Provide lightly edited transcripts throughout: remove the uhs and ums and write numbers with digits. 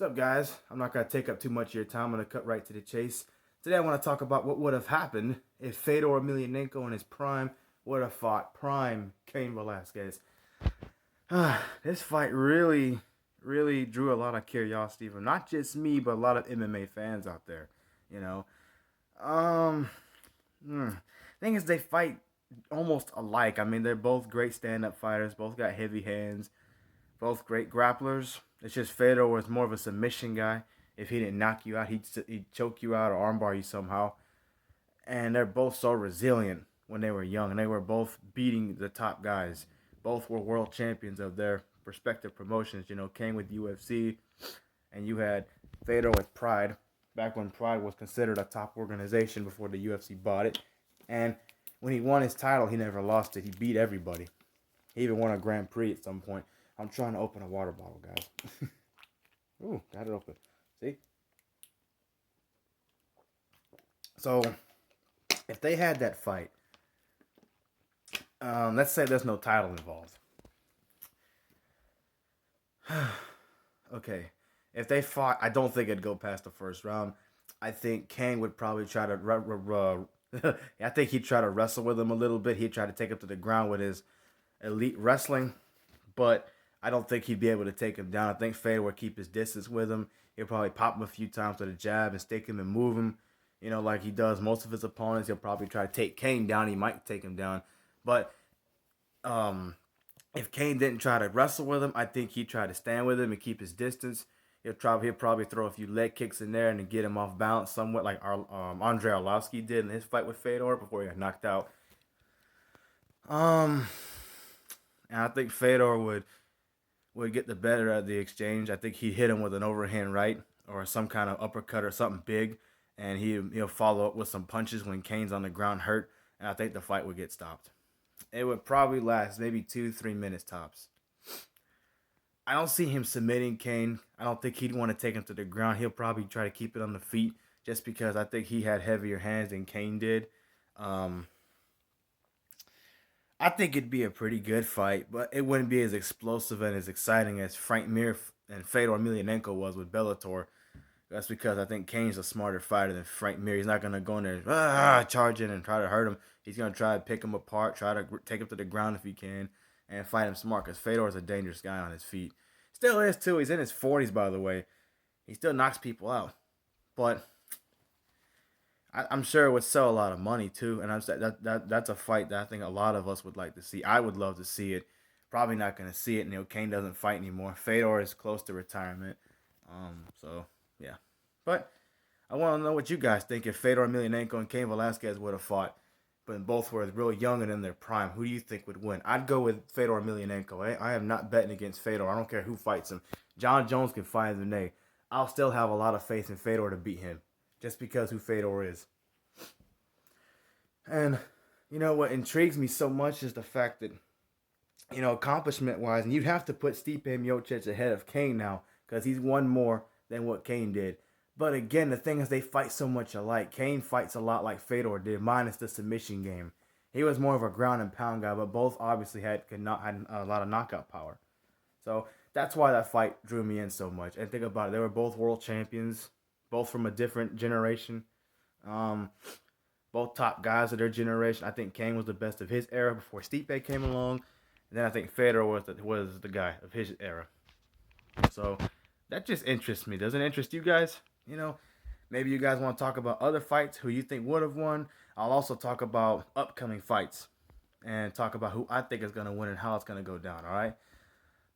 What's up, guys? I'm not going to take up too much of your time. I'm going to cut right to the chase. Today, I want to talk about what would have happened if Fedor Emelianenko in his prime would have fought prime Cain Velasquez. This fight really drew a lot of curiosity from not just me, but a lot of MMA fans out there. You know, um, thing is, they fight almost alike. I mean, they're both great stand-up fighters. Both got heavy hands. Both great grapplers. It's just Fedor was more of a submission guy. If he didn't knock you out, he'd choke you out or armbar you somehow. And they're both so resilient when they were young. And they were both beating the top guys. Both were world champions of their respective promotions. You know, Cain with UFC, and you had Fedor with Pride. Back when Pride was considered a top organization before the UFC bought it. And when he won his title, he never lost it. He beat everybody. He even won a Grand Prix at some point. I'm trying to open a water bottle, guys. Ooh, got it open. See? So, if they had that fight, let's say there's no title involved. Okay. If they fought, I don't think it'd go past the first round. I think Cain would probably try to... I think he'd try to wrestle with him a little bit. He'd try to take him to the ground with his elite wrestling. But I don't think he'd be able to take him down. I think Fedor would keep his distance with him. He'll probably pop him a few times with a jab and stick him and move him. You know, like he does most of his opponents. He'll probably try to take Cain down. He might take him down. But if Cain didn't try to wrestle with him, I think he'd try to stand with him and keep his distance. He'll probably throw a few leg kicks in there and get him off balance somewhat, like Andrei Arlovski did in his fight with Fedor before he got knocked out. And I think Fedor would get the better of the exchange. I think he'd hit him with an overhand right or some kind of uppercut or something big, and he'll follow up with some punches when Cain's on the ground hurt, and I think the fight would get stopped. It would probably last maybe 2-3 minutes tops. I don't see him submitting Cain. I don't think he'd want to take him to the ground. He'll probably try to keep it on the feet just because I think he had heavier hands than Cain did. I think it'd be a pretty good fight, but it wouldn't be as explosive and as exciting as Frank Mir and Fedor Emelianenko was with Bellator. That's because I think Cain's a smarter fighter than Frank Mir. He's not going to go in there charge in and try to hurt him. He's going to try to pick him apart, try to take him to the ground if he can, and fight him smart because Fedor is a dangerous guy on his feet. Still is, too. He's in his 40s, by the way. He still knocks people out. But I'm sure it would sell a lot of money too, and that's a fight that I think a lot of us would like to see. I would love to see it. Probably not going to see it. You know, Cain doesn't fight anymore. Fedor is close to retirement. So yeah, but I want to know what you guys think if Fedor Emelianenko and Cain Velasquez would have fought, but both were real young and in their prime. Who do you think would win? I'd go with Fedor Emelianenko. I am not betting against Fedor. I don't care who fights him. John Jones can fight the day. I'll still have a lot of faith in Fedor to beat him, just because who Fedor is. And, you know, what intrigues me so much is the fact that, you know, accomplishment-wise, and you'd have to put Stipe Miocic ahead of Cain now, because he's won more than what Cain did. But again, the thing is they fight so much alike. Cain fights a lot like Fedor did, minus the submission game. He was more of a ground and pound guy, but both obviously had a lot of knockout power. So that's why that fight drew me in so much. And think about it, they were both world champions, both from a different generation. Both top guys of their generation. I think Cain was the best of his era before Stipe came along. And then I think Fedor was the guy of his era. So that just interests me. Does it interest you guys? You know, maybe you guys want to talk about other fights, who you think would have won. I'll also talk about upcoming fights and talk about who I think is going to win and how it's going to go down, all right?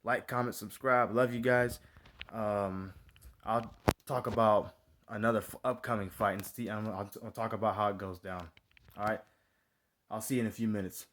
Like, comment, subscribe. Love you guys. I'll talk about another upcoming fight and see. I'll talk about how it goes down. All right. I'll see you in a few minutes.